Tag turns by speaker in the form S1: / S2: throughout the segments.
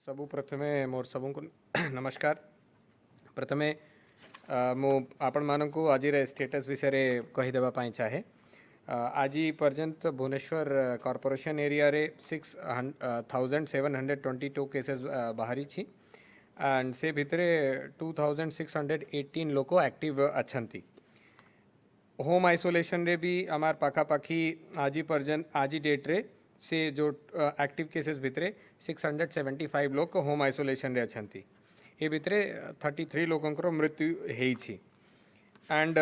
S1: सबु प्रथमे मोर सबको नमस्कार। प्रथमे मु आपण मानकु आज स्टेटस विषय कहीदेवा चाहे। आज पर्यंत भुवनेश्वर कॉर्पोरेशन एरिया रे 6,722 केसेस बाहरी छी एंड से भितरे 2,618 लोक एक्टिव अछंती। होम आइसोलेशन रे भी आमार पाखापाखी आज पर्यंत आज डेट रे से जो एक्टिव केसेस भितरे 675 लोग होम आइसोलेशन रे अछंती। ए भितरे 33 लोगों मृत्यु हेइछि and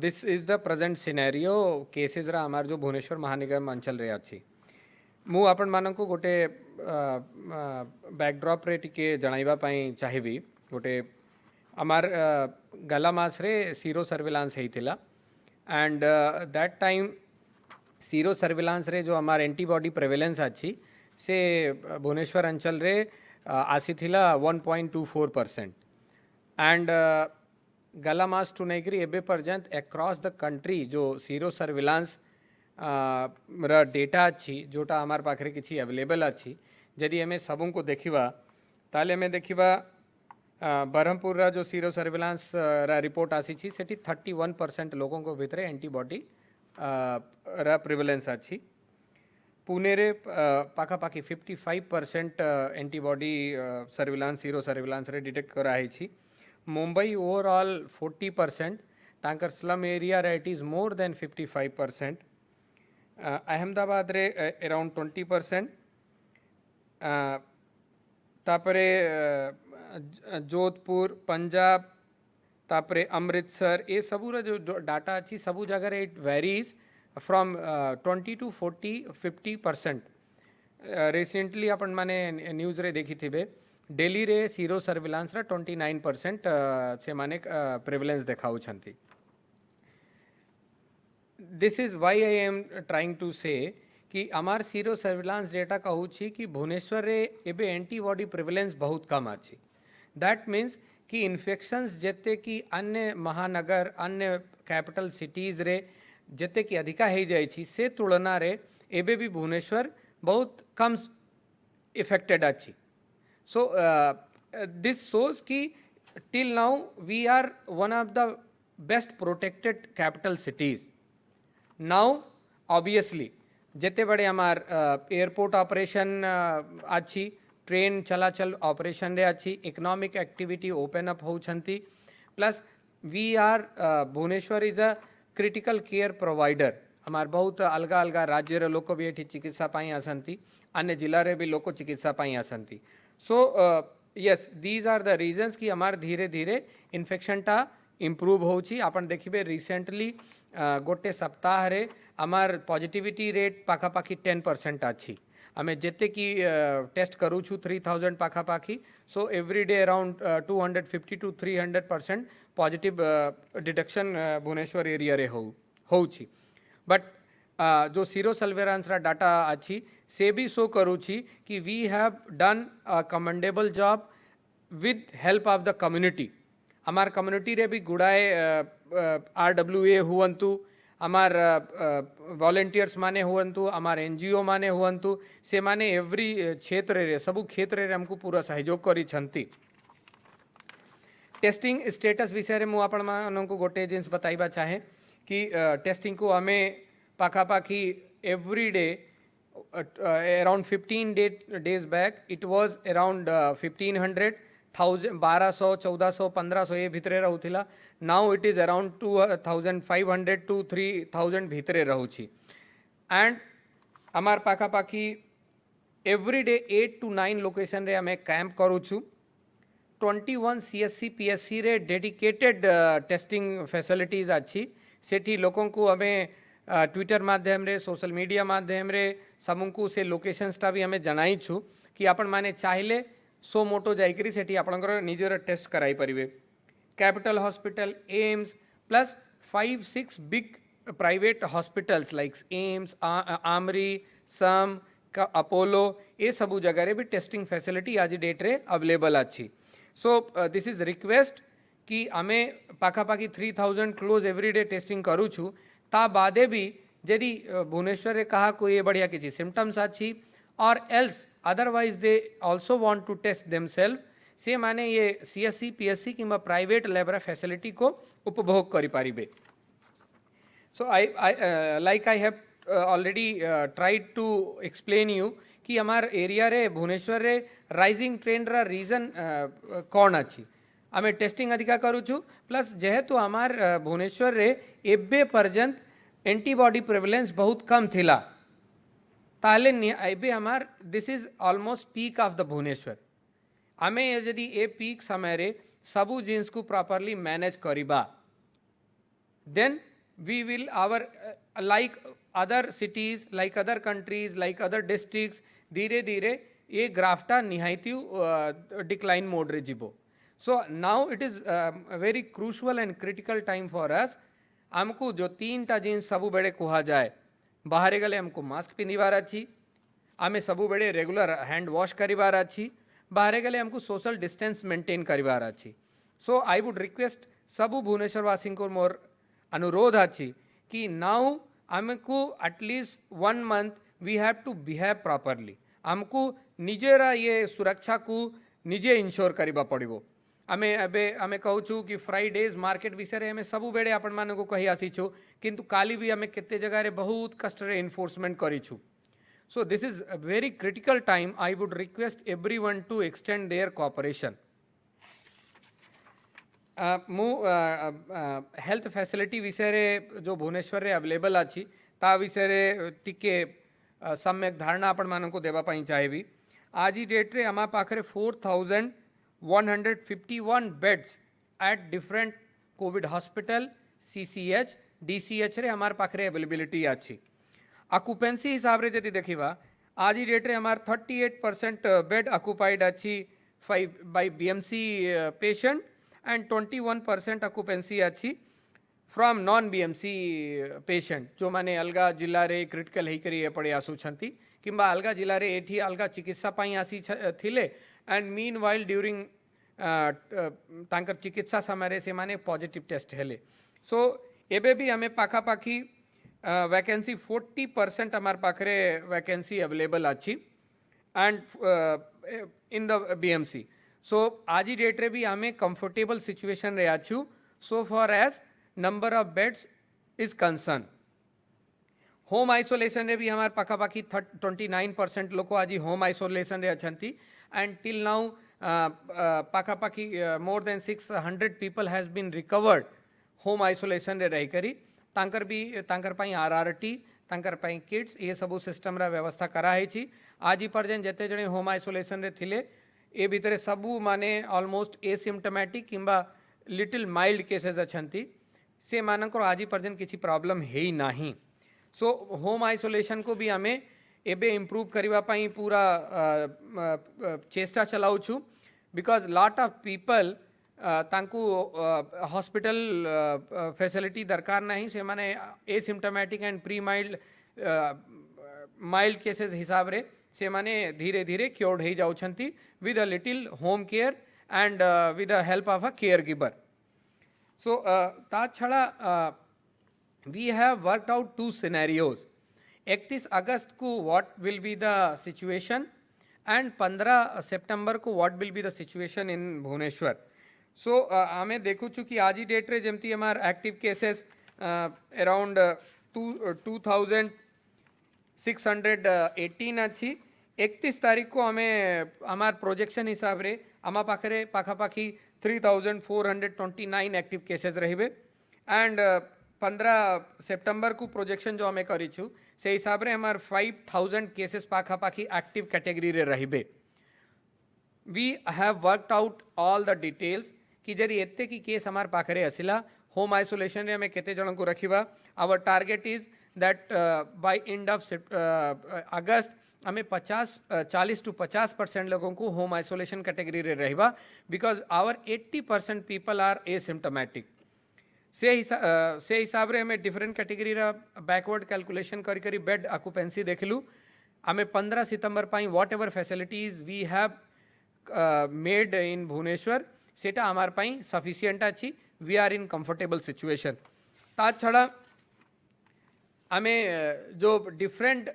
S1: this is the present scenario cases रा आमार जो भुवनेश्वर महानगर अंचल रे अछि। मु आपण मानकु गोटे बैकड्रॉप रे टिके जणाइबा पई चाहिबी। गोटे आमार गला मास रे सीरो सर्विलांस हेइतिला and that time sero surveillance रे जो हमार एंटीबॉडी प्रेवेलेंस अच्छी से भुवनेश्वर अंचल रे आसी थिला 1.24% एंड गला मास टू नहींकरी एबे पर्यंत अक्रॉस द कंट्री जो सीरो सर्विलांस रा डेटा अच्छी जोटा हमार पाखरे किसी अवेलेबल अच्छी जदि हमें सबों को देखिबा ताले हमें देखिबा बरहमपुर रा जो सीरो सर्विलांस रा रिपोर्ट आसी छी सेठी 31% लोगों को भितरे एंटीबॉडी रा प्रिवेलेंस अच्छी। पुणे रे पाखापाखी 55% एंटीबॉडी सर्विलांस सीरो सर्विलांस रे डिटेक्ट कराई छी। मुंबई ओवरऑल 40%, तांकर स्लम एरिया रे it is more than 55%। Ahmedabad रे अराउंड 20%। तापरे जोधपुर पंजाब तापरे अमृतसर ये सबूरा जो डाटा अच्छी सबू जगह रे it varies from 20 to 40-50%। Recently अपन माने न्यूज़ रे देखी थी दिल्ली रे सीरो सर्विलांस रा 29% से माने प्रिविलेंस देखाऊ छंती। This is why I am trying to say कि आमार सीरो सर्विलांस डेटा कहू छी कि भुवनेश्वर रे एबे एंटीबॉडी प्रिविलेंस बहुत कम अच्छी। दैट मीन्स कि इन्फेक्शंस जेते कि अन्य महानगर अन्य कैपिटल सिटीज रे जेते कि अधिका हो जाए से तुलना रे एबे भी भुवनेश्वर बहुत कम इफेक्टेड अच्छी। सो दिस शोज कि till now we are one of the best protected capital cities. Now obviously जेते बड़े हमार एयरपोर्ट ऑपरेशन अच्छी ट्रेन चलाचल ऑपरेशन रे अच्छी इकोनॉमिक एक्टिविटी ओपन अप होउछंती plus we are Bhubaneswar is a critical care provider. हमार बहुत अलगा अलगा राज्य रे लोक भी एठी चिकित्सा पाई आसंती अन्य जिला रे भी लोक चिकित्सा पाई आसंती। So yes these are the reasons कि हमार धीरे धीरे इन्फेक्शन टा इम्प्रूव होउछि। आपण देखिबे रिसेंटली गोटे सप्ताह रे हमार पॉजिटिविटी रेट पाखापाखी 10% अच्छी। आमे जेते कि टेस्ट करूँ 3000 पाखापाखी। So every day around 250 to 300% positive detection Bhubaneswar area रे होउछि। बट जो सीरो सर्विलांस रा डाटा अच्छी से भी शो करूँ कि we have done a commendable job with help of the community. हमार कम्युनिटी रे भी गुड़ाए RWA हुवंतु आमार वॉलंटियर्स माने हुवंतु आमार NGO माने हुवंतु से माने एवरी क्षेत्र रे सबु क्षेत्र रे हमको पूरा सहयोग करी छंती। टेस्टिंग स्टेटस विषय रे मु आपण माननको गोटे जिन्स बताइबा चाहे कि टेस्टिंग को हमें पाखापाखी every day around 15 days back it was around 1500 1200 1400 1500 ये भितरे रहूथिला। Now it is around 2500 to 3000 भितरे रहूछि एंड हमार पाखापाखी एवरी डे 8 to 9 लोकेशन रे हमें कैंप करूछु। 21 CSC PSC रे डेडिकेटेड टेस्टिंग फैसिलिटीज अच्छी सेठी लोगों को हमें ट्विटर माध्यम रे सोशल मीडिया माध्यम रे समूह से लोकेशंस टा भी हमें जनाई छु कि आपण माने चाहिले सो मोटो जाइकरी सेठी आपणकर निजर टेस्ट कराई परिवे। Capital hospital AIIMS plus 5-6 big private hospitals like AIIMS AMRI some Apollo ये सबू जगह रे भी टेस्टिंग फैसिलिटी आज डेट रे अवेलेबल अच्छी। सो दिस इज रिक्वेस्ट कि आमे पाखापाखी 3000 क्लोज एवरीडे टेस्टिंग करूँ ता बादे भी जदि भुवनेश्वर कहा कोई बढ़िया किसी सिम्पटम्स अच्छी or else otherwise they also want to test themselves, से माने ये CSC PSC किंबा प्राइवेट लैबोरेटरी फैसिलिटी को उपभोग करि पारिबे. So like I have already tried to explain you कि हमार एरिया रे भुवनेश्वर रे राइजिंग ट्रेंड रा रीजन कौन अच्छी आमे टेस्टिंग अधिका करूँ प्लस जेहेतु हमार भुवनेश्वर रे एबे पर्यंत एंटीबॉडी प्रेवलेंस बहुत कम थिला ताले एबे हमार this is almost peak of the Bhubaneswar. आमे यदि ए पीक समय रे सबू जीन्स को प्रॉपरली मैनेज करिबा then we will our like other cities, like other countries, like other districts, धीरे धीरे ये ग्राफ्टा निहायती डिक्लाइन मोड रे जीवो. So now it is very crucial and critical time for अस. आमको जो 3टा जिन्स सबु बेड़े कुहा जाए बाहर गले हमको मास्क पिंधिबार अच्छी, आमे सबु बेड़े रेगुलर हैंड वॉश करिबार अच्छी, बाहर गले हमको सोशल डिस्टेंस मेंटेन करिबार अच्छी. सो आई वुड रिक्वेस्ट सबु भुवनेश्वरवासी को मोर अनुरोध अच्छी कि नाउ आमको at least 1 month we have to behave properly. आमको निजेरा ये सुरक्षा को निजे इन्श्योर करिबा पड़िबो. आमे एबे आमे कहूँ कि फ्राइडेज मार्केट विषय आमे सबु बेड़े आपण मान को कही आसीछु किंतु काली भी आमे केते जगह रे बहुत कष्ट रे एनफोर्समेंट करिछु. So this is a very critical time. I would request everyone to extend their cooperation. मु हेल्थ फैसिलिटी विषय रे जो भुवनेश्वर रे अवेलेबल अच्छी ता विषय रे टिके सम्यक धारणा आपण मान को देवा पाई चाहिए. आज ही डेट रे आमा पाखरे 4151 beds at different Covid hospital CCH DCH रे हमार पाखरे अवेलेबिलिटी अच्छी. ऑक्युपेंसी हिसाब रे जदि देखिबा आज ही डेट रे हमार 38% बेड ऑक्युपाइड अच्छी by BMC patient and 21% occupancy अच्छी फ्रॉम नॉन BMC पेशेंट जो माने अलगा जिला रे क्रिटिकल ही करी पड़े आसुछंती किंबा अलगा जिला रे एठी अलगा चिकित्सा पाई आसी थिले एंड मीन वाइल ड्यूरिंग तांकर चिकित्सा समय रे से माने पॉजिटिव टेस्ट हेले. सो एबे भी हमें पाखापाखी वैकेंसी 40% हमार पाखरे वैकेंसी अवेलेबल अच्छी and in the BMC. So आज ही डेट रे भी हमें कंफर्टेबल सिचुएशन रे आछु so far as number of beds is concern. Home isolation रे भी हमारे पाखापाखी 29% लोग आज होम आइसोलेशन रे अछंती एंड टिल नाउ पाखापाखी more than 600 people has been recovered home isolation रे रही करी तांकर भी तांकर पाई RRT तांकर पाई किट्स ये सबू सिस्टम रा व्यवस्था कराई छी. आज ही पर्यंत जते जने होम आइसोलेशन रे थिले ए भितर सबू माने ऑलमोस्ट एसिम्टोमेटिक किंबा लिटिल माइल्ड केसेस अछंती से मानकर आज ही पर्यंत किसी प्रॉब्लम है ही नहीं. सो होम आइसोलेशन को भी हमें एबे इम्प्रूव करवा पाई पूरा चेष्टा चलाऊ छु बिकॉज लॉट ऑफ पीपल तांकू हॉस्पिटल फैसिलिटी दरकार नहीं से माने asymptomatic and pre mild cases हिसाब रे से माने धीरे धीरे क्योर्ड हो जाउछंती with a little home care and with the help of a caregiver. So ता छड़ा we have worked out 2 scenarios. 31 अगस्त को what will be the situation and 15 सितंबर को what will be the situation in Bhubaneswar. सो हमें देखू चुकी आज ही date रे जमती हमार एक्टिव केसेस अराउंड 2618 अच्छी. 31 तारीख को हमें हमार प्रोजेक्शन हिसाब रे आमा पाखरे पाखापाखी 3429 एक्टिव केसेस रहिबे एंड 15 सितंबर को प्रोजेक्शन जो हमें करी छु से हिसाब रे हमार 5000 केसेस पाखापाखी एक्टिव कैटेगरी रे रहिबे. We have worked out all the details कि जदि एते की केस हमार पाखरे असिला होम आइसोलेशन रे हमें केते जन को रखिबा. Our target is that by end of अगस्त हमें 40 to 50% लोगों को होम आइसोलेशन कैटेगरी रे रहिबा because our 80% people are asymptomatic. से हिसाब रे हमें डिफरेंट कैटेगरी रा बैकवर्ड कैलकुलेशन करी करी बेड ऑक्युपेंसी देखलू. हमें 15 सितंबर पाई whatever facilities we have made in Bhubaneswar सेटा हमार पाई सफिशिएंट अच्छी. We are in comfortable situation. ता छड़ा हमें जो डिफरेंट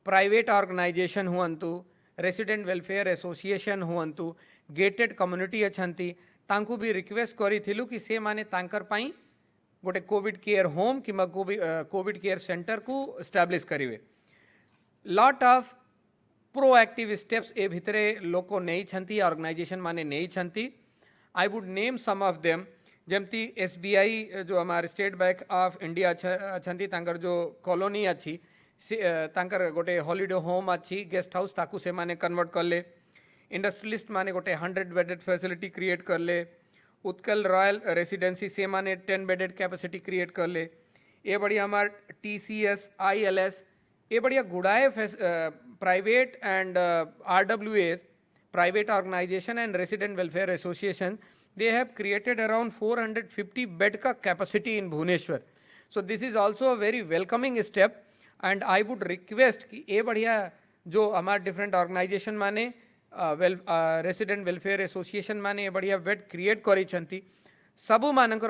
S1: प्राइवेट ऑर्गेनाइजेशन हुअंतु रेसिडेंट वेलफेयर एसोसिएशन हुअंतु गेटेड कम्युनिटी अछंती तांकू भी रिक्वेस्ट करिथिलु कि से माने तांकर पाई गोटे कोविड केयर होम कि कोविड केयर सेंटर को एस्टाब्लिश करिवे लॉट ऑफ प्रोएक्टिव स्टेप्स ए भितरे लोको नहीं छंती ऑर्गेनाइजेशन माने नहीं छंती I would name some of them जमती एसबीआई जो हमारे स्टेट बैंक ऑफ इंडिया छंती तांकर जो कॉलोनी अच्छी तांकर गोटे हॉलिडे होम अच्छी गेस्ट हाउस ताकू से माने कन्वर्ट कर ले इंडस्ट्रियलिस्ट माने गोटे 100 बेडेड फैसिलिटी क्रिएट कर ले उत्कल रॉयल रेसिडेंसी से माने 10 बेडेड कैपेसिटी क्रिएट कर ले ये बढ़िया हमार TCS ILS ये बढ़िया गुड़ाए private and RWAs private organization and resident welfare association they have created around 450 bed ka capacity in Bhubaneswar. So this is also a very welcoming step and I would request कि ये बढ़िया जो हमारे different organization माने resident welfare association माने ये बढ़िया bed create करी छंती सबु मानकर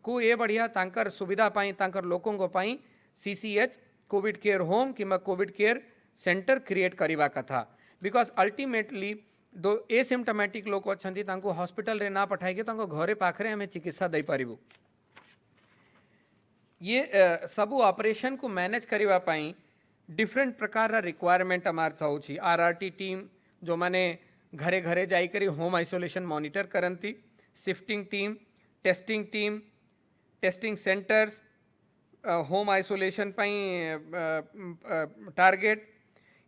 S1: को ये बढ़िया तांकर सुविधा पाई तांकर लोकों को पाई CCH कोविड केयर होम कि कोविड केयर सेंटर क्रिएट करवा कथा बिकॉज अल्टीमेटली दो एसिम्टोमेटिक लोक अच्छा हॉस्पिटल रे ना पठाई घरे पाखरे आम चिकित्सा दे पारिबु ये सबू ऑपरेशन को मैनेज करने डिफरेंट प्रकार रिक्वायरमेंट आमार चाहूँ RRT टीम जो माने घरे घरे जाइकरी होम आइसोलेशन मॉनिटर करती shifting team testing centres home isolation target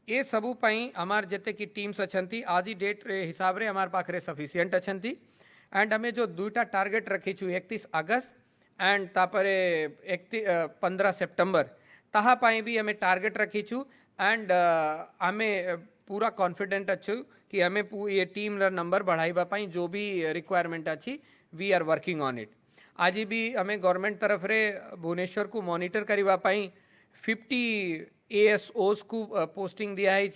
S1: ये सबू आमार जिते कि टीम्स अच्छी आज ही डेट रे हिसाब रे आमार पाखरे सफिशिएंट अच्छी एंड हमें जो दुईटा टारगेट रखीचु 31 अगस्त एंड तापरे 15 सेप्टेम्बर ताहा पाई भी हमें टारगेट रखीचु एंड हमें पूरा कॉन्फिडेंट अच्छु कि हमें ये टीम नंबर बढ़ाइबा पाई जो भी रिक्वायरमेंट अच्छी we are working on it आज भी हमें गवर्नमेंट तरफ रे भुवनेश्वर को मॉनिटर करवा पाई 50 ASOs को पोस्टिंग दिया है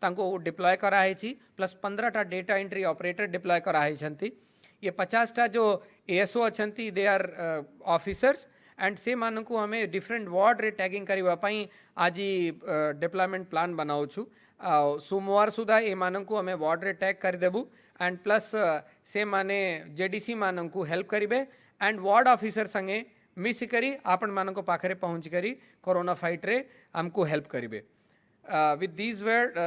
S1: तांको डिप्लॉय कराई प्लस 15टा डेटा एंट्री ऑपरेटर डिप्लॉय कराई छंती ये 50टा जो ASO अच्छी दे आर ऑफिसर्स एंड से मान को हमें डिफरेंट वार्ड रे टैगिंग करवा पाई आज डिप्लॉयमेंट प्लान बनाऊ छु सोमवार सुधा ये मान को हमें वार्ड रे टैग कर देबू एंड प्लस से माने JDC मान को हेल्प करेंगे एंड वार्ड ऑफिसर संगे मिसिकरी आपण मान को पाखरे पहुँच करी कोरोना फाइट रे हमको हेल्प करेंगे with these word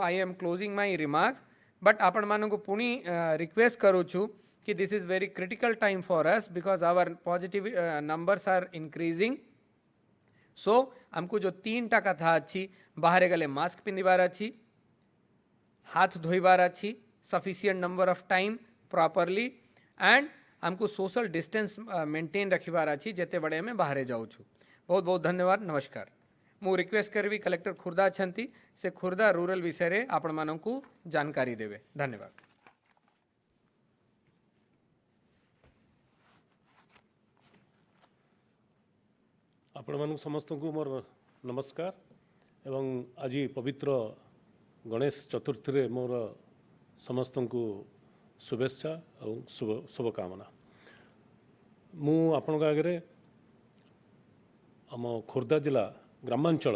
S1: I am closing my remarks but आपण मान को पुणी रिक्वेस्ट करूँ छु कि this is very critical time for us because our positive numbers are increasing so हमको जो 3टा कथा अच्छी बाहर गले मास्क पिंधिबार अच्छी हाथ धोइबार अच्छी sufficient number of time properly and हमको सोशल डिस्टेंस मेंटेन रखिबार अच्छी जेते बड़े में बाहर जाऊँ छु बहुत बहुत धन्यवाद नमस्कार मु रिक्वेस्ट करबी कलेक्टर खुर्दा अच्छी से खुर्दा रूरल विषय रे आपण मानन को जानकारी देवे धन्यवाद
S2: आपण मानू समस्त को मोर नमस्कार एवं आज पवित्र गणेश चतुर्थी रे मोर समस्त को शुभेच्छा और शुभकामना मु आपण आगे आम खोर्धा जिला ग्रामांचल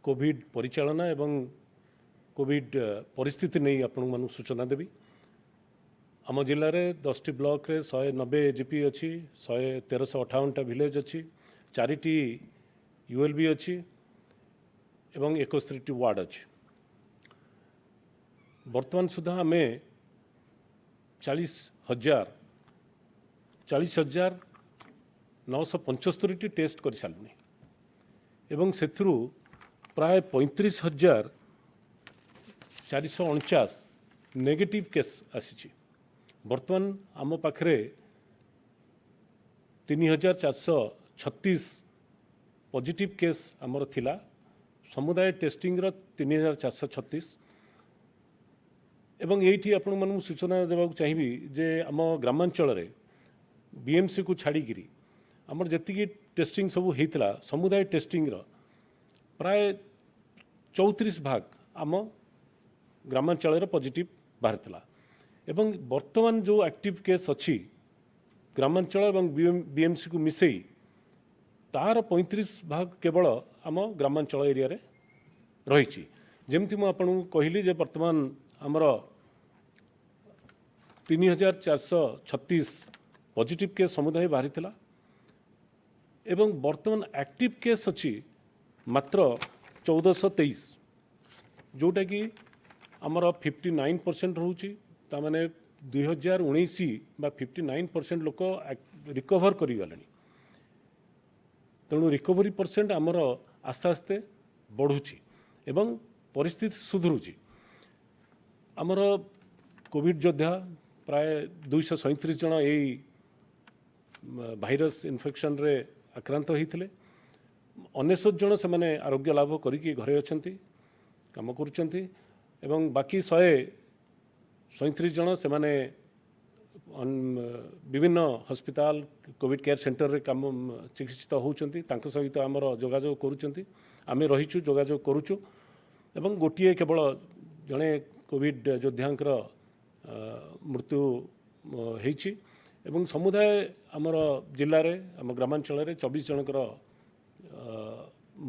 S2: कोविड परिचालना एवं कोविड परिस्थिति नहीं आपण मानू सूचना देवी आम जिले में 10टी ब्लॉक रे 190 AGP अच्छी 1358टा विलेज अच्छी 4टी ULB अच्छी एवं 61टी वार्ड अच्छी वर्तमान सुधा आम 40,975 टेस्ट कर सारे एवं से प्राय 35,449 नेगेटिव केस आसी वर्तमान आम पाखरे 3,436 पॉजिटिव केस आमर थिला समुदाय टेस्टिंग 3,436 एवं ये आपण मानू सूचना देवाक चाहिए जे आम ग्रामांचल रे BMC को छाड़िकी आमर जी टेस्टिंग सब होता समुदाय टेस्टिंग प्राय 34 भाग आम ग्रामांचल पॉजिटिव बाहर एवं वर्तमान जो एक्टिव केस अच्छी ग्रामांचल एवं BMC को मिसई तार 35% केवल आम ग्रामांचल एरिया रे रही जमती मुझे कहली जे वर्तमान आमर 3436 पॉजिटिव केस समुदाय बाहरी थिला एवं वर्तमान एक्टिव केस अच्छी मात्र 1423 जोटा कि आमर 59% रोचे ताने 2019 बा 59% लोक रिकवर करी गले तेणु रिकवरी परसेंट आमर आस्ते आस्ते बढ़ुची एवं परिस्थिति सुधरुची आमर कोविड योद्धा प्राय 237 जन यही भाइरस इन्फेक्शन रे आक्रांत होते 99 जन से माने आरोग्य लाभ करिकी घरे अछंती काम करुचंती एवं बाकी 137 जन से माने विभिन्न हस्पिटाल कोविड केयर सेंटर रे काम चिकित्सित होउचंती तांको सहित आमर जोगाजोग करुचंती आमे रहिचु जोगाजोग करुचु एवं गोटिए केवल जड़े कोविड योद्धांकर मृत्यु होइछि एवं समुदाय आमर जिल्ला रे आम ग्रामांचल रे 24 जनकर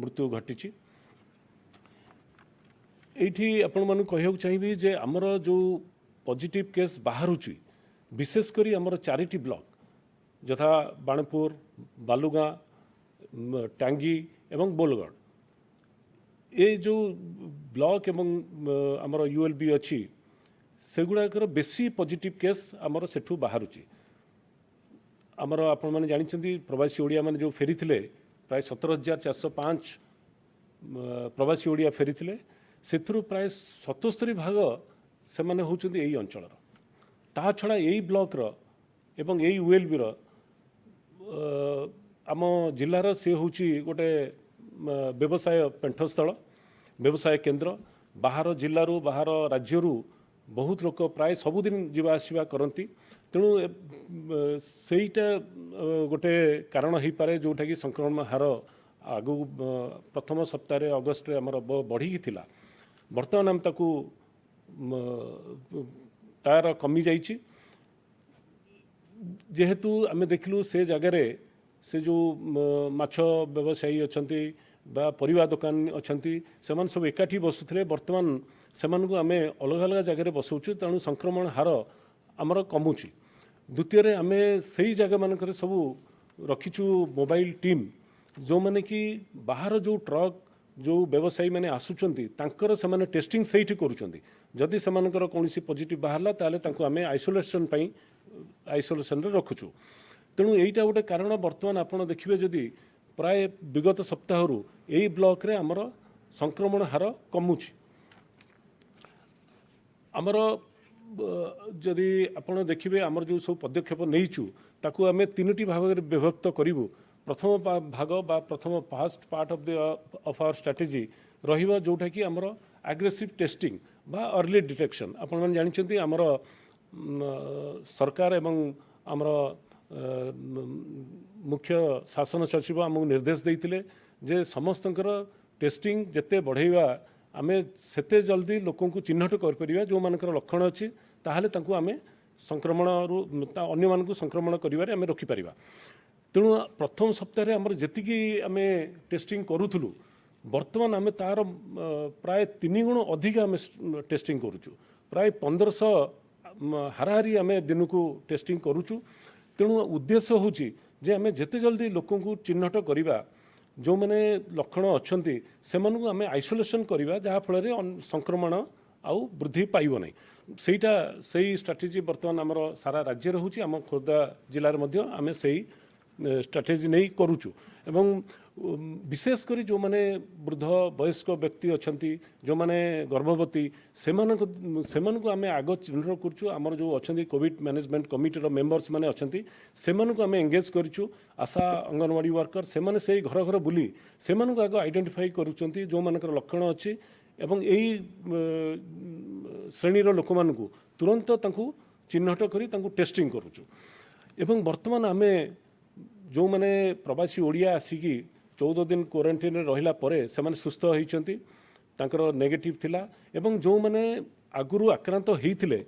S2: मृत्यु घटिछि एठी आपण मानु कहयक चाहिबी जे आमर जो पॉजिटिव केस बाहरुछि विशेषकर आमर 4टी ब्लॉक यथा बाणपुर बालुगाँ टांगी एवं बोलगढ़ ये जो ब्लॉक एवं आमर यूएलबी अच्छी सेगुड़ाकर बेसी पॉजिटिव केस आमर सेठू बाहरुछि आमर आपण माने जानिछंती प्रवासी ओडिया माने जो फेरीथिले प्राय 17,405 प्रवासी ओडिया फेरीथिले सेथुरु प्राय 77% से माने होउछंती एई अंचलर ता छड़ा यही ब्लॉक रो एवं यही यूएलबी रो आम जिलार से होउछि गोटे व्यवसाय पेंठस्थल व्यवसाय केन्द्र बाहर जिल्लारू बाहर राज्यरू बहुत लोक प्राय सबुदिन जीवा आसवा करती तेणु सेईटा गोटे कारण हो पारे जोटा कि संक्रमण हार आगु प्रथम सप्ताह अगस्ट आमर बढ़ी थिला बर्तमान आम ताकू तार कमी जाइछि जेहेतु आमे देखलु से जगार से जो माछ व्यवसायी अछंती बा परिवा दुकान अछंती सेमान सब एकाठी बसुथिले वर्तमान सेमान को आमे अलग अलग जगह बसौछु तेणु संक्रमण हार आमर कमुची द्वितीय रे आमे सही जगह मानकर सब रखिछु मोबाइल टीम जो माने कि बाहर जो ट्रक जो व्यवसायी मैंने आसुचंती तांकर से माने टेस्टिंग सही करुचंती जदि सेमानकर कोनोसी पॉजिटिव बाहरला ताले तांको आमे आइसोलेशन पई आइसोलेशन रे रखुछु तेणु एईटा गोटे कारण वर्तमान आपण देखिबे जदि प्राय विगत सप्ताह यही ब्लॉक रे आमर संक्रमण हार कमुची आमर जदि आपण देखिबे आमर जो सब पदक्षेप नहींचु ताकू आमे 3टी भाग में विभक्त करूँ प्रथम भाग बा प्रथम first part of our strategy रहिबा जोटा कि आमर एग्रेसिव टेस्टिंग बा अर्ली डिटेक्शन आपण माने जानिछंती आमर सरकार एवं आमर मुख्य शासन सचिव आमको निर्देश देइतिले जे समस्तंकर टेस्टिंग जते बढ़ेवा आमे सेते जल्दी लोकों को चिन्हट कर परिबा जो मानकर लक्षण अछि ताहाले तांको आमे संक्रमण अन्य मानकु संक्रमण करिवारे आमे रोकी परिबा तेणु प्रथम सप्ताह आमर जेतिकी आमे टेस्टिंग करूथुलु वर्तमान आमे तार प्राय 3 गुण अधिक आमे टेस्टिंग करूछु प्राय 1500 हाराहारी आमे दिनकू टेस्टिंग करूछु तेणु उद्देश्य होची जे आमे जेते जल्दी लोकों को चिन्हट करिबा जो माने लक्षण अछंती सेमानकु आमे आइसोलेशन करिबा जहा फल रे संक्रमण आउ वृद्धि पाइबो नै सेईटा सेई स्ट्रेटेजी वर्तमान आमर सारा राज्य रहउची आम खोर्धा जिल्ला रे मध्य आमे सेई स्ट्रेटेजी नहीं करूचु एवं विशेषकर जो माने वृद्ध वयस्क व्यक्ति अछंती जो माने गर्भवती सेमानकु आमे आग चिन्हट करछु आमर जो अछंती कोविड मैनेजमेंट कमिटी रो मेंबर्स माने अछंती सेमानकु आमे एंगेज करछु आशा अंगनवाड़ी वर्कर सेमाने सेई घर घर बुली सेमानकु आग आइडेंटिफाई करूचंती जो मानकर लक्षण अछि एवं एई श्रेणी रो लोक मानकु तुरंत तांकु चिन्हट करी तांकु टेस्टिंग करूछु एवं वर्तमान आमे जो माने प्रवासी ओडिया आसिकी 14 दिन क्वारंटाइन रहिला परे सेमाने सुस्थ होइचंती तांकर नेगेटिव थिला एवं जो माने आगुरु आक्रांत होइथिले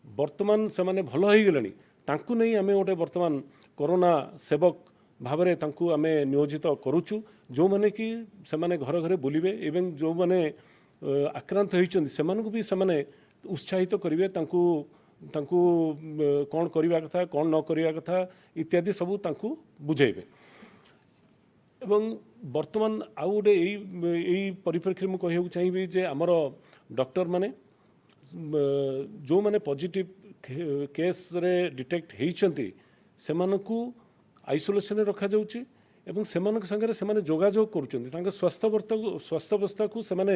S2: वर्तमान सेमाने भलो होई गेलनी तांकु नै आमे ओटे वर्तमान कोरोना सेवक ଭାବରେ ତାଙ୍କୁ ଆମେ ନିୟୋଜିତ କରୁଛୁ, ଯେଉଁମାନେ କି ସେମାନେ ଘର ଘରେ ବୁଲିବେ ଏବଂ ଯେଉଁମାନେ ଆକ୍ରାନ୍ତ ହୋଇଛନ୍ତି ସେମାନଙ୍କୁ ବି ସେମାନେ ଉତ୍ସାହିତ କରିବେ, ତାଙ୍କୁ ତାଙ୍କୁ କ'ଣ କରିବା କଥା କ'ଣ ନ କରିବା କଥା ଇତ୍ୟାଦି ସବୁ ତାଙ୍କୁ ବୁଝେଇବେ। ଏବଂ ବର୍ତ୍ତମାନ ଆଉ ଗୋଟେ ଏଇ ପରିପ୍ରେକ୍ଷୀରେ ମୁଁ କହିବାକୁ ଚାହିଁବି ଯେ ଆମର ଡକ୍ଟରମାନେ ଯେଉଁମାନେ ପଜିଟିଭ୍ କେସ୍ରେ ଡିଟେକ୍ଟ ହେଇଛନ୍ତି ସେମାନଙ୍କୁ ଆଇସୋଲେସନରେ ରଖାଯାଉଛି ଏବଂ ସେମାନଙ୍କ ସାଙ୍ଗରେ ସେମାନେ ଯୋଗାଯୋଗ କରୁଛନ୍ତି, ତାଙ୍କ ସ୍ୱାସ୍ଥ୍ୟାବସ୍ଥାକୁ ସେମାନେ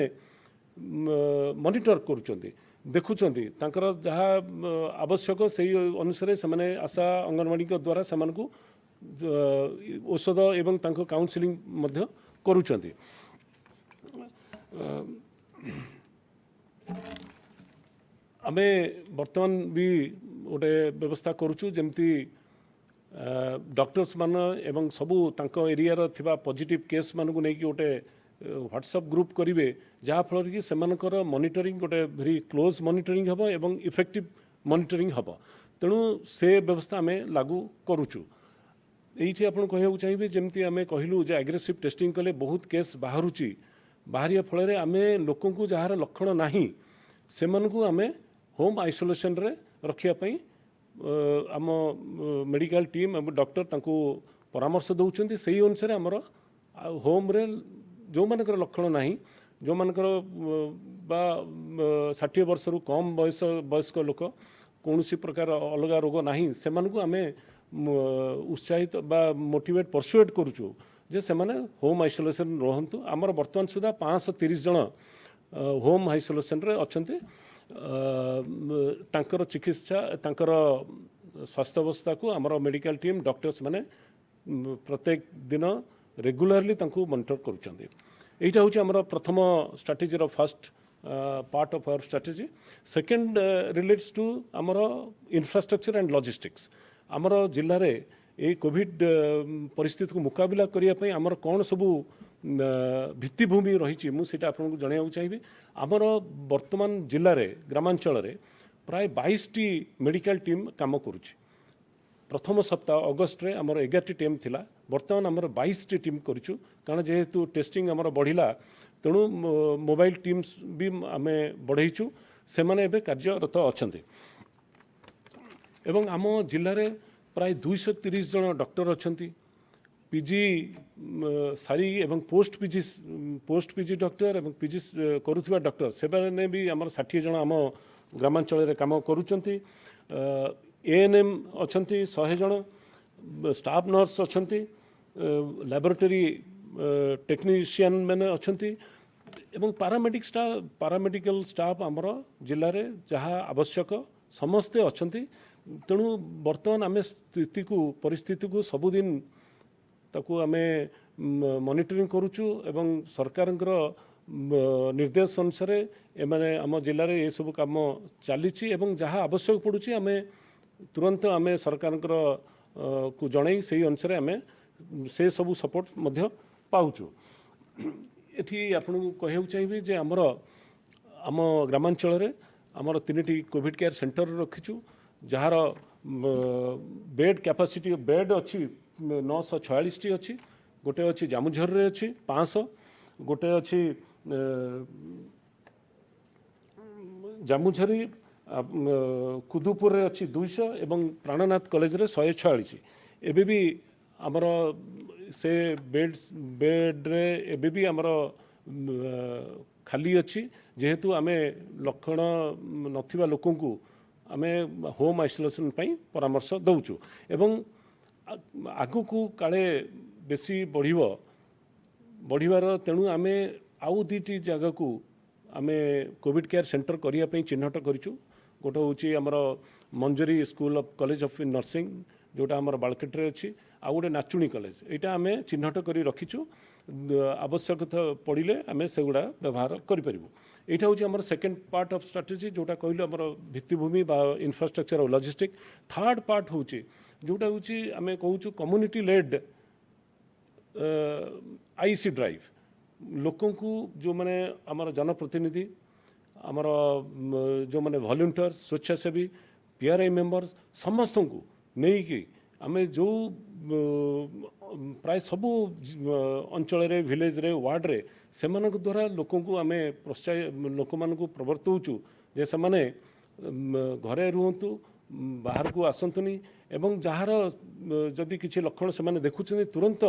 S2: ମନିଟର କରୁଛନ୍ତି, ଦେଖୁଛନ୍ତି, ତାଙ୍କର ଯାହା ଆବଶ୍ୟକ ସେହି ଅନୁସାରେ ସେମାନେ ଆଶା ଅଙ୍ଗନବାଡ଼ିଙ୍କ ଦ୍ୱାରା ସେମାନଙ୍କୁ ଔଷଧ ଏବଂ ତାଙ୍କ କାଉନସିଲିଂ ମଧ୍ୟ କରୁଛନ୍ତି। ଆମେ ବର୍ତ୍ତମାନ ବି ଗୋଟେ ବ୍ୟବସ୍ଥା କରୁଛୁ ଯେମିତି ଡକ୍ଟର୍ସ ମାନ ଏବଂ ସବୁ ତାଙ୍କ ଏରିଆର ଥିବା ପଜିଟିଭ୍ କେସ୍ ମାନଙ୍କୁ ନେଇକି ଗୋଟେ ହ୍ୱାଟ୍ସଆପ୍ ଗ୍ରୁପ୍ କରିବେ, ଯାହାଫଳରେ କି ସେମାନଙ୍କର ମନିଟରିଂ ଗୋଟେ ଭେରି କ୍ଲୋଜ୍ ମନିଟରିଂ ହେବ ଏବଂ ଇଫେକ୍ଟିଭ୍ ମନିଟରିଂ ହେବ। ତେଣୁ ସେ ବ୍ୟବସ୍ଥା ଆମେ ଲାଗୁ କରୁଛୁ। ଏଇଠି ଆପଣ କହିବାକୁ ଚାହିଁବେ ଯେମିତି ଆମେ କହିଲୁ ଯେ ଆଗ୍ରେସିଭ୍ ଟେଷ୍ଟିଂ କଲେ ବହୁତ କେସ୍ ବାହାରୁଛି, ବାହାରିବା ଫଳରେ ଆମେ ଲୋକଙ୍କୁ ଯାହାର ଲକ୍ଷଣ ନାହିଁ ସେମାନଙ୍କୁ ଆମେ ହୋମ୍ ଆଇସୋଲେସନରେ ରଖିବା ପାଇଁ ଆମ ମେଡ଼ିକାଲ ଟିମ୍ ଏବଂ ଡକ୍ଟର ତାଙ୍କୁ ପରାମର୍ଶ ଦେଉଛନ୍ତି। ସେହି ଅନୁସାରେ ଆମର ହୋମ୍ରେ ଯେଉଁମାନଙ୍କର ଲକ୍ଷଣ ନାହିଁ, ଯେଉଁମାନଙ୍କର ବା 60 ବର୍ଷରୁ କମ୍ ବୟସ୍କ ଲୋକ, କୌଣସି ପ୍ରକାର ଅଲଗା ରୋଗ ନାହିଁ, ସେମାନଙ୍କୁ ଆମେ ଉତ୍ସାହିତ ବା ମୋଟିଭେଟ୍ ପରସୁଏଟ୍ କରୁଛୁ ଯେ ସେମାନେ ହୋମ୍ ଆଇସୋଲେସନ୍ ରୁହନ୍ତୁ। ଆମର ବର୍ତ୍ତମାନ ସୁଦ୍ଧା 530 ଜଣ ହୋମ୍ ଆଇସୋଲେସନରେ ଅଛନ୍ତି। ତାଙ୍କର ଚିକିତ୍ସା ତାଙ୍କର ସ୍ୱାସ୍ଥ୍ୟାବସ୍ଥାକୁ ଆମର ମେଡ଼ିକାଲ ଟିମ୍ ଡକ୍ଟର୍ସ ମାନେ ପ୍ରତ୍ୟେକ ଦିନ ରେଗୁଲାରଲି ତାଙ୍କୁ ମନିଟର କରୁଛନ୍ତି। এইটা হচ্ছে আমার প্রথম স্ট্রাটেজির first part of our strategy. Second relates to আমার ইনফ্রাস্ট্রকচর অ্যান্ড লজিস্টিক্স। আমার জেলার এই কোভিড পরিস্থিতি মুকাবিলা করা আমার কোণ সবু ভিত্তিভূমি রয়েছে মু সেটা আপনার জানাইବାକୁ চাইবি। আমার বর্তমান জেলার গ্রামাঞ্চলের প্রায় 22টি মেডিকাল টিম কাম করুছি। প্রথম সপ্তাহ অগস্টে আমার 11টি টিম লা, বর্তমান আমার 22টি টিম করছু, কারণ যেহেতু টেস্টিং আমার বড়িলা তেণু মোবাইল টিমস বি আমি বড়াইছু, সেমানে এবে কার্যরত অছন্তি। এবং আম জেলার প্রায় 230 জন ডক্টর অছন্তি, পিজি সারি এবং পোস্ট পিজি ডক্টর এবং পিজি করুথিবা ডক্টর সেমানে বি আমার 60 জন আম গ্রামাঞ্চলের কাম করুচন্তি। एएनएम अछंती 100 जन, स्टाफ नर्स अछंती, लैबोरेटरी टेक्नीशियन मैंने अछंती एवं पारामेडिकल स्टाफ आमर जिले में जहाँ आवश्यक समस्ते अछंती। तेणु बर्तमान आम स्थिति को परिस्थिति को सबुदिन ताकू आमे मॉनिटरिंग करुचु एवं सरकारंकर निर्देश अनुसार एमाने आम जिले में ये सब काम चली एवं जहाँ आवश्यक पड़ुची आमे तुरंत आम सरकार को जन से अनुसार आम से सबू सपोर्ट पाचु। ये आपन कहूँ चाहिए जे आमर आम ग्रामांचल आमर 3टी कोविड केयर सेंटर रखीचु, जार बेड कैपेसिटी बेड अच्छी 946टी अच्छी, गोटे अच्छी जामुझर अच्छी 500, गोटे अच्छी जामुझरी कुदुपुर अच्छी 200 एवं प्राणनाथ कॉलेज रे 146। एबे भी आमर से बेड्रे एबे भी आमर खाली अच्छी, जेहेतु आमे लक्षण नथिबा लोकंकु आमे होम आइसोलेशन पई परामर्श दउचु। एवं आगु को काले बेसी बढ़िबार तेणु आमे आउ 2टी जगह को आमे कोविड केयर सेंटर करिया पई चिन्हट करिचु। गोटे हूँ आमर Manjari school of college of nursing जोटा आमर बालकेट्रे अच्छी, आ गोटे नाचुणी कॉलेज, यहाँ आम चिन्हट कर रखीचु। आवश्यकता पड़े आम से गुड़ा व्यवहार करूँ। यहाँ हूँ आमर सेकेंड पार्ट ऑफ स्ट्राटेजी जोटा कहलु आमर भित्तिभूमि बा इन्फ्रास्ट्रक्चर और लॉजिस्टिक। थर्ड पार्ट हूँ जोटा हूँ आम कहूँ कम्युनिटी लेड आईसी ड्राइव। लोकों को जो मैंने आमर जनप्रतिनिधि आमर जो मैंने वॉलंटियर्स स्वेच्छासेवी पीआरआई मेंबर्स समस्त को नहीं कि आम जो प्राय सबू अंचल विलेज रे वार्ड रे सेमानक द्वारा लोकंकु आमे लोक मानकु प्रवर्तौचु जे सेमाने घरे रुहंतु बाहर को आसंतुनी एवं जହାର जदि किछि लक्षण सेमाने देखुछन्ति तुरंत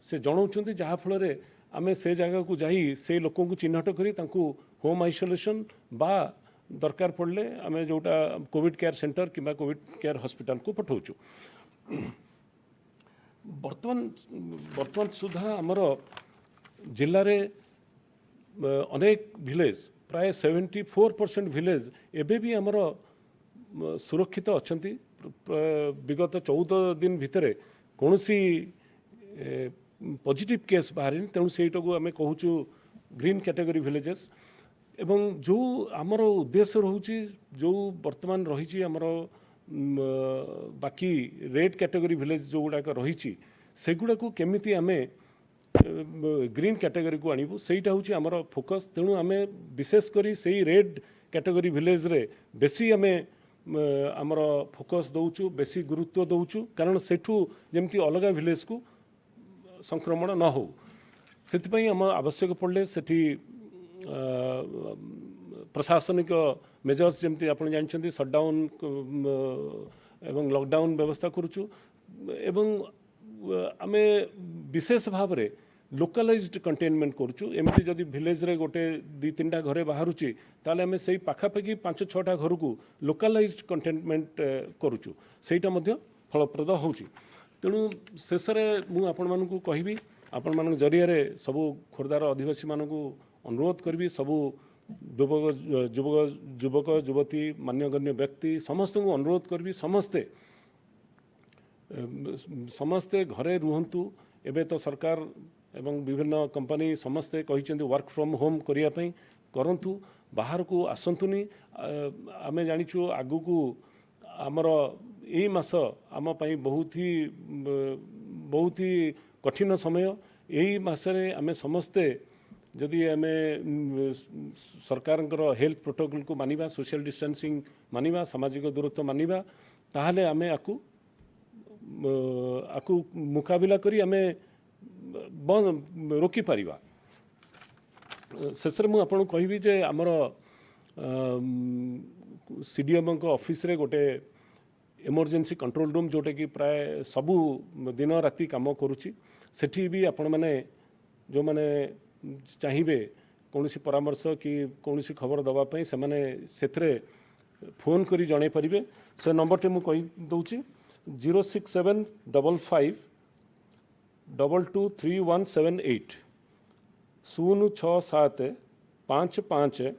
S2: से जणाउछन्ति जहा फल रे आमे से जगह को जाई से लोकंकु चिन्हट करी तांकु होम आइसोलेशन बा दरकार पड़ले आमे जोटा कोविड केयर सेंटर किंबा कोविड केयर हॉस्पिटल को पठाउछु। वर्तमान सुधा आमर जिले रे अनेक विलेज प्राय 74% विलेज एबे भी आमर सुरक्षित अच्छी विगत 14 दिन भितर कौन सी पॉजिटिव केस बाहर तेणु से आम कहूँ ग्रीन कैटेगरी विलेजेस एवं जो आमर उद्देश्य रोचे जो वर्तमान रही आमर बाकी रेड कैटेगरी विलेज जो गुड़ाक रही से गुड़ाक केमिति आमे ग्रीन कैटेगरी को आणबू सेटा हूँ आमर फोकस तेणु आम विशेषकर से रेड कैटेगरी विलेज रे बेसी आमे आमर फोकस दौचु बेसी गुरुत्व दौचु कारण सेठू जमती अलग विलेज को संक्रमण न हो से आम आवश्यक पड़े सेठी प्रशासनिक मेजर्स जमती आप जानते सटडाउन एवं लॉकडाउन व्यवस्था करुचु एवं आमे विशेष भाव में लोकलाइज्ड कंटेनमेंट करुचु एमती जदि विलेज रे गोटे 2-3टा घरे बाहरुची ताले आमे सेही पाखापाखि 5-6टा घर को लोकलाइज्ड कंटेनमेंट करुचु सेटा मध्य फलप्रद होउची। तेणु शेष में मुझे आपण मानकु कहबी आपण मान जरिया सबू खोर्धार आदिवासी मानकु अनुरोध करी सबू युवक युवती मान्यगण्य व्यक्ति समस्त को अनुरोध करी समस्ते घरे रुहंतु एबे तो सरकार एवं विभिन्न कंपनी समस्ते कहते वर्क फ्रॉम होम करने करंतु बाहर को आसंतुनी आमे जानिछु आगु को आमर यही मास आम पाई बहुत ही कठिन समय यही मासरे आमे समस्ते जदि आमे सरकार हेल्थ प्रोटोकॉल को मानिबा सोशल डिस्टेंसिंग मानिबा सामाजिक दूरत्व मानिबा ताहले आमे आकु मुकाबिला करी आमे रोकी पारिबा। शेष में मुझे कहबी जे आमर सीडीएम ऑफिस रे गोटे इमरजेंसी कंट्रोल रूम जोटा कि प्राय सबू दिन राति काम करुच्ची सेठी भी आपण मैंने जो मैंने चाहिए कौन सी परामर्श कि कौन सी खबर दवापाई से मैंने से फोन करी जणे पारिबे से नंबर टे मु कहि दउची 06755 223178 067 55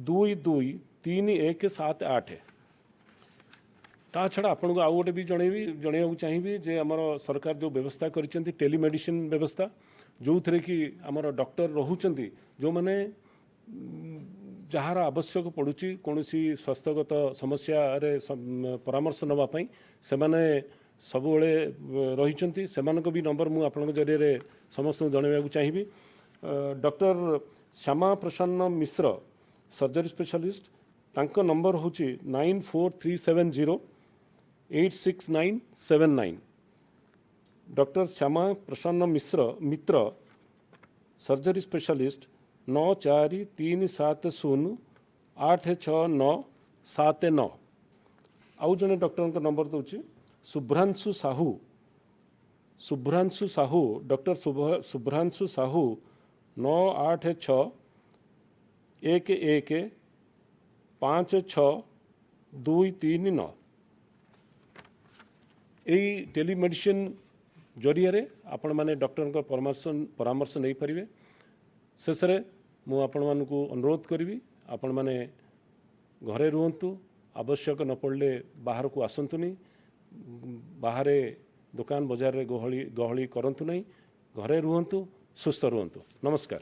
S2: 223178 ता छड़ा आपन को आउ गोटे भी जनइबा चाहिए जे आमर सरकार जो व्यवस्था करिसेंती टेलीमेडिसिन व्यवस्था जो थे कि आमर डॉक्टर रहउचंती जो माने जहार आवश्यक पड़ुची कौन सी स्वास्थ्यगत समस्या रे परामर्श नवापाई से माने सबुबले रही सेमानक भी नंबर मु आपन जरिए समस्त जनइबा चाहिए। डॉक्टर श्यामा प्रसन्न मिश्र सर्जरी स्पेशलिस्ट तांको नंबर होची 94370 86979। डॉक्टर श्यामा प्रसन्न मित्र सर्जरी स्पेशलिस्ट 9437 86979। आउ जने डॉक्टर नंबर दूची शुभ्रांशु साहू डॉक्टर शुभ्रांशु साहू 986 11 56239। यही टेलीमेडिसिन जरिए आपण माने डॉक्टर परामर्श नहीं पारिबे। शेष में मु आपण मानकु अनुरोध करी आपण माने घरे रुहंतु आवश्यक न पड़ले बाहर को आसंतुनी बाहर दुकान बजार रे गहली करंतु नहीं घरे रुहंतु सुस्थ रुहंतु। नमस्कार।